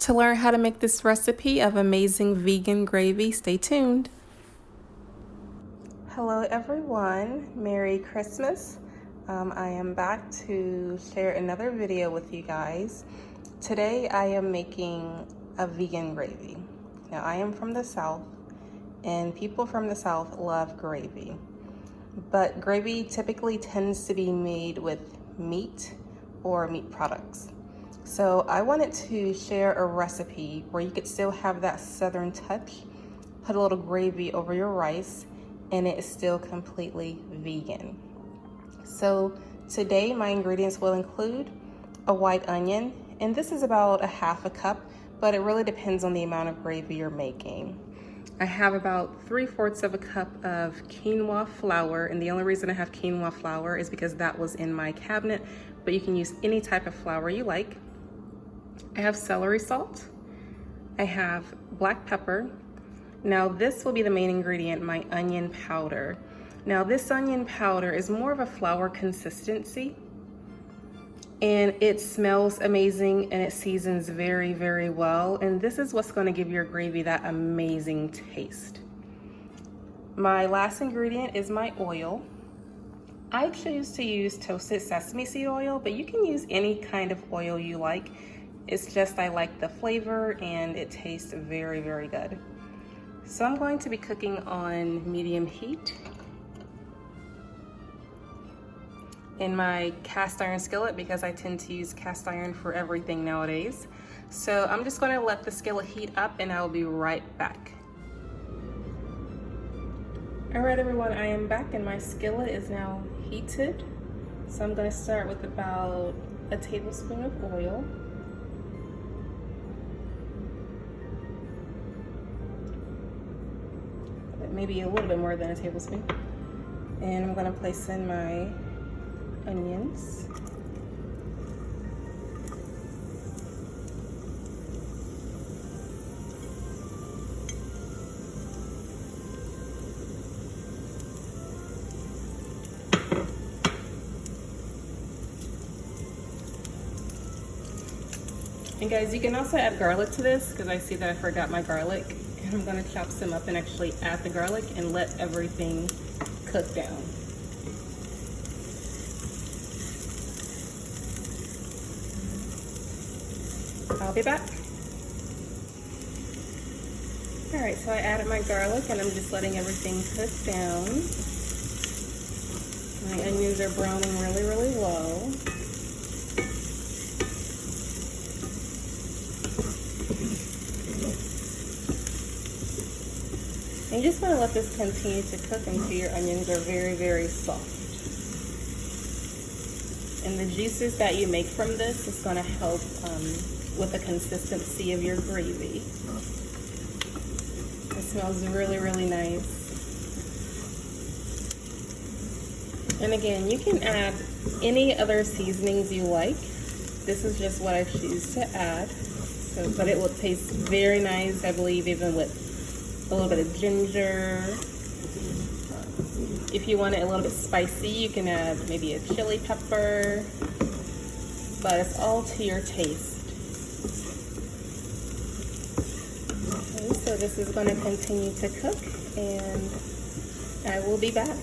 To learn how to make this recipe of amazing vegan gravy, stay tuned. Hello everyone, Merry Christmas. I am back to share another video with you guys. Today I am making a vegan gravy. Now I am from the South and people from the South love gravy. But gravy typically tends to be made with meat or meat products. So I wanted to share a recipe where you could still have that Southern touch, put a little gravy over your rice, and it is still completely vegan. So today my ingredients will include a white onion, and this is about a half a cup, but it really depends on the amount of gravy you're making. I have about 3/4 of a cup of quinoa flour, and the only reason I have quinoa flour is because that was in my cabinet, but you can use any type of flour you like. I have celery salt. I have black pepper. Now this will be the main ingredient, my onion powder. Now this onion powder is more of a flour consistency, and it smells amazing and it seasons very, very well. And this is what's going to give your gravy that amazing taste. My last ingredient is my oil. I choose to use toasted sesame seed oil, but you can use any kind of oil you like. It's just I like the flavor and it tastes very, very good. So I'm going to be cooking on medium heat in my cast iron skillet because I tend to use cast iron for everything nowadays. So I'm just going to let the skillet heat up and I'll be right back. All right everyone, I am back and my skillet is now heated. So I'm going to start with about a tablespoon of oil. Maybe a little bit more than a tablespoon. And I'm going to place in my onions. And guys, you can also add garlic to this because I see that I forgot my garlic. And I'm going to chop some up and actually add the garlic and let everything cook down. I'll be back. All right, so I added my garlic and I'm just letting everything cook down. My onions are browning really, really low. And you just want to let this continue to cook until your onions are very, very soft. And the juices that you make from this is going to help with the consistency of your gravy. It smells really, really nice. And again, you can add any other seasonings you like. This is just what I choose to add. So, but it will taste very nice, I believe, even with a little bit of ginger. If you want it a little bit spicy, you can add maybe a chili pepper, but it's all to your taste. Okay, so this is going to continue to cook and I will be back.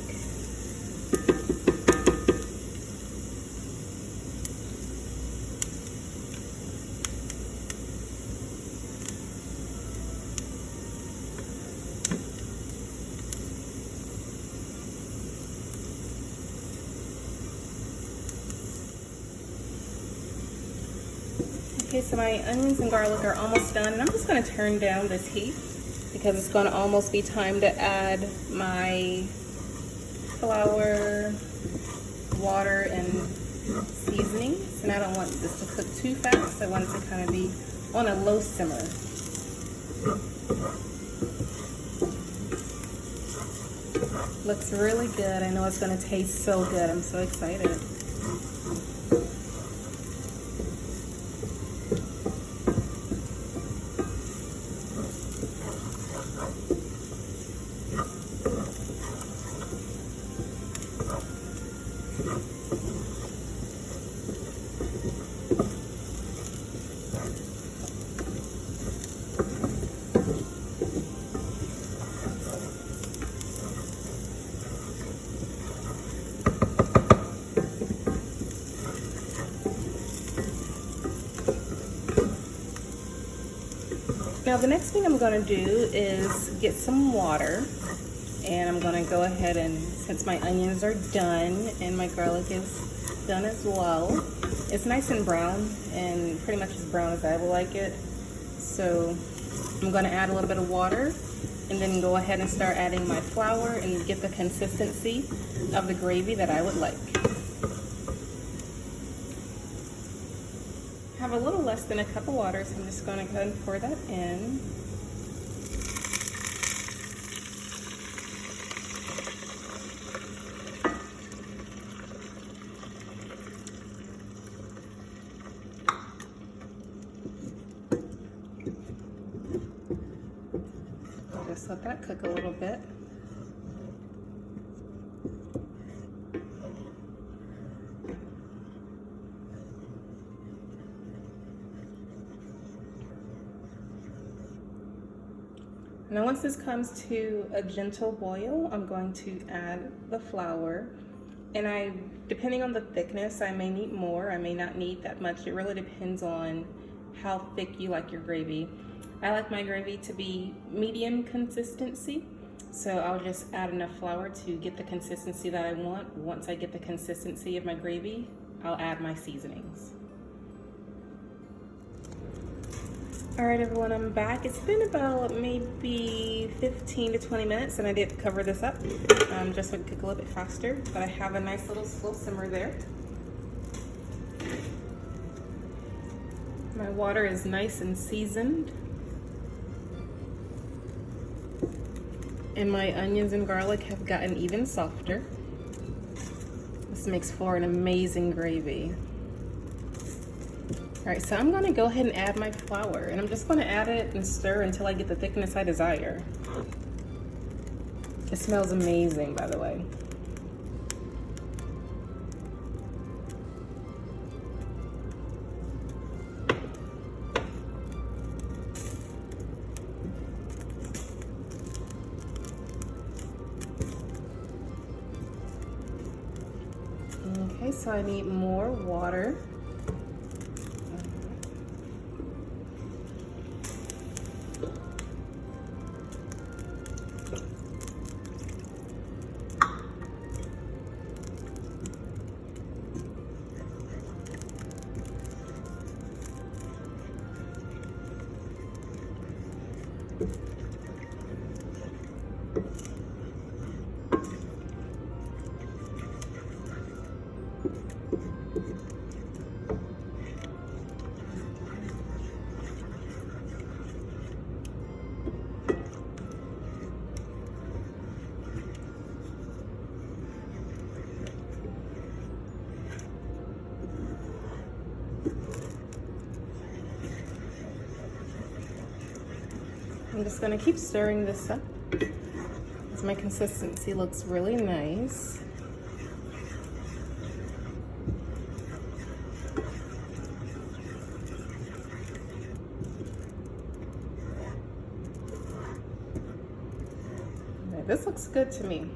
Okay, so my onions and garlic are almost done, and I'm just going to turn down this heat because it's going to almost be time to add my flour, water, and seasonings. And I don't want this to cook too fast. I want it to kind of be on a low simmer. Looks really good. I know it's going to taste so good. I'm so excited. Now the next thing I'm gonna do is get some water, and I'm gonna go ahead and, since my onions are done and my garlic is done as well, it's nice and brown and pretty much as brown as I would like it. So I'm gonna add a little bit of water and then go ahead and start adding my flour and get the consistency of the gravy that I would like. I have a little less than a cup of water, so I'm just gonna go ahead and pour that in. Just let that cook a little bit. Now once this comes to a gentle boil, I'm going to add the flour. And depending on the thickness, I may need more, I may not need that much. It really depends on how thick you like your gravy. I like my gravy to be medium consistency, so I'll just add enough flour to get the consistency that I want. Once I get the consistency of my gravy, I'll add my seasonings. All right, everyone, I'm back. It's been about maybe 15 to 20 minutes, and I did cover this up just so it could cook a little bit faster, but I have a nice little slow simmer there. My water is nice and seasoned. And my onions and garlic have gotten even softer. This makes for an amazing gravy. All right, so I'm gonna go ahead and add my flour, and I'm just gonna add it and stir until I get the thickness I desire. It smells amazing, by the way. Okay, so I need more water. I'm just gonna keep stirring this up as my consistency looks really nice. Right, this looks good to me.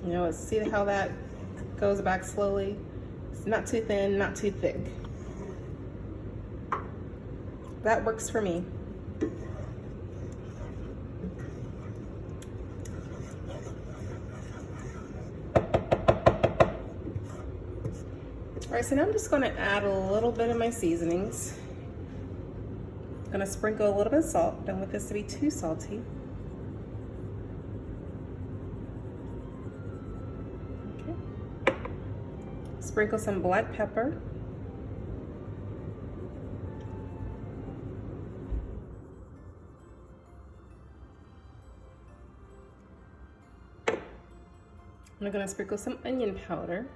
You know, see how that goes back slowly? It's not too thin, not too thick. That works for me. All right, so now I'm just gonna add a little bit of my seasonings. I'm gonna sprinkle a little bit of salt. Don't want this to be too salty. Okay. Sprinkle some black pepper. I'm gonna sprinkle some onion powder.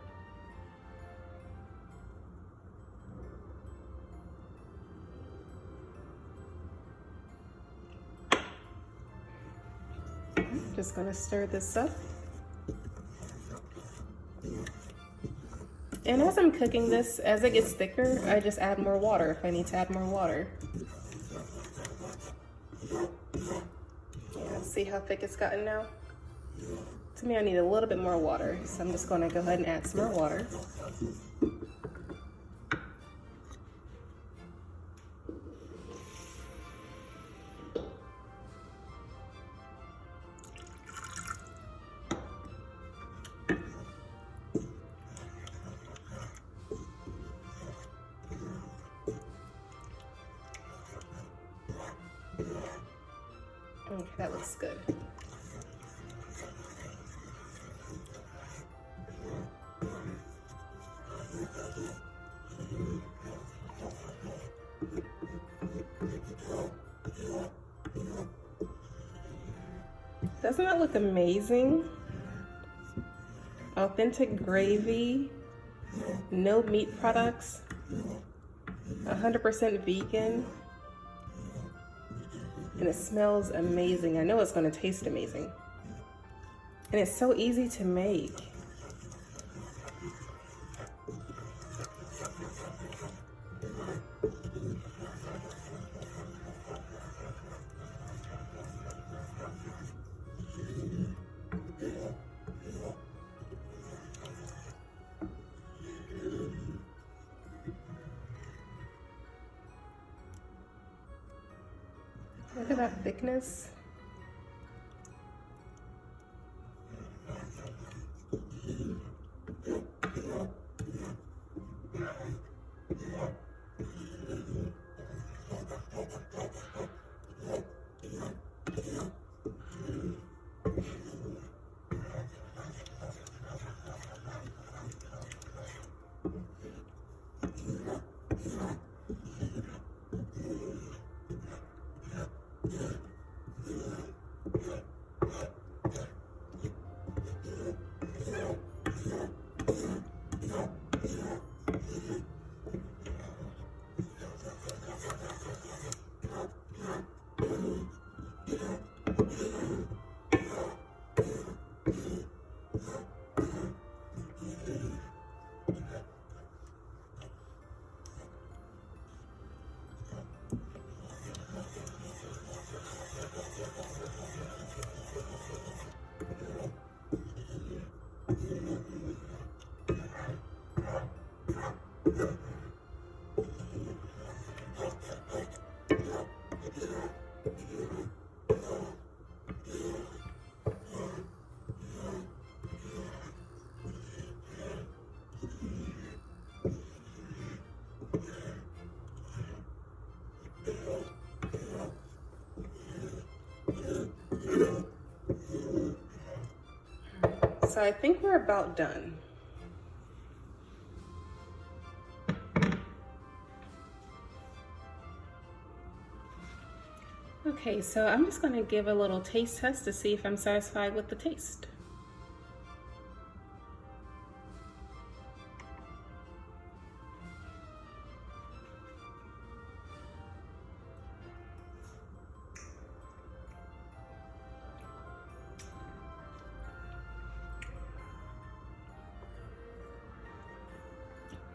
Just gonna stir this up. And as I'm cooking this, as it gets thicker, I just add more water if I need to add more water. Yeah, see how thick it's gotten now? To me, I need a little bit more water, so I'm just going to go ahead and add some more water. Okay, that looks good. Doesn't that look amazing? Authentic gravy, no meat products, 100% vegan, and it smells amazing. I know it's going to taste amazing. And it's so easy to make. Look at that thickness. So I think we're about done. Okay, so I'm just going to give a little taste test to see if I'm satisfied with the taste.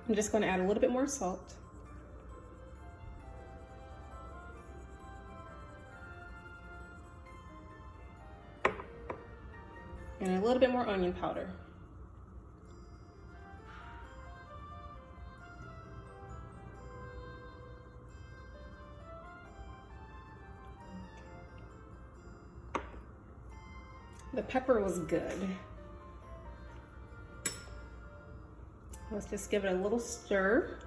I'm just going to add a little bit more salt. And a little bit more onion powder. The pepper was good. Let's just give it a little stir.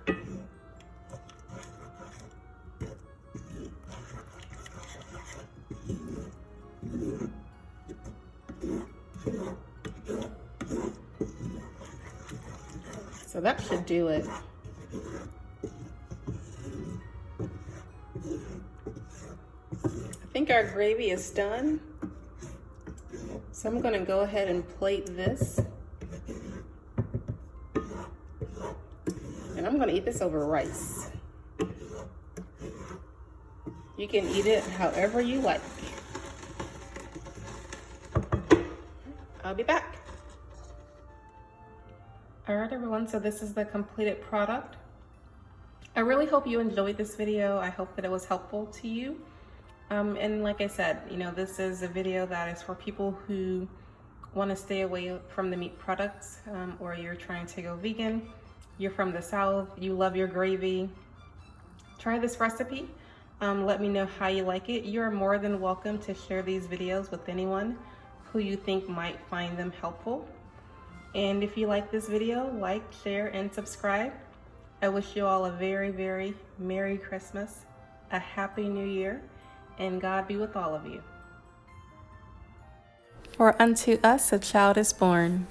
So that should do it. I think our gravy is done. So I'm going to go ahead and plate this. And I'm going to eat this over rice. You can eat it however you like. I'll be back. All right, everyone, so this is the completed product. I really hope you enjoyed this video. I hope that it was helpful to you. And like I said, you know, this is a video that is for people who want to stay away from the meat products, or you're trying to go vegan. You're from the South, you love your gravy. Try this recipe. Let me know how you like it. You're more than welcome to share these videos with anyone who you think might find them helpful. And if you like this video, like, share, and subscribe. I wish you all a very, very Merry Christmas, a Happy New Year, and God be with all of you. For unto us a child is born.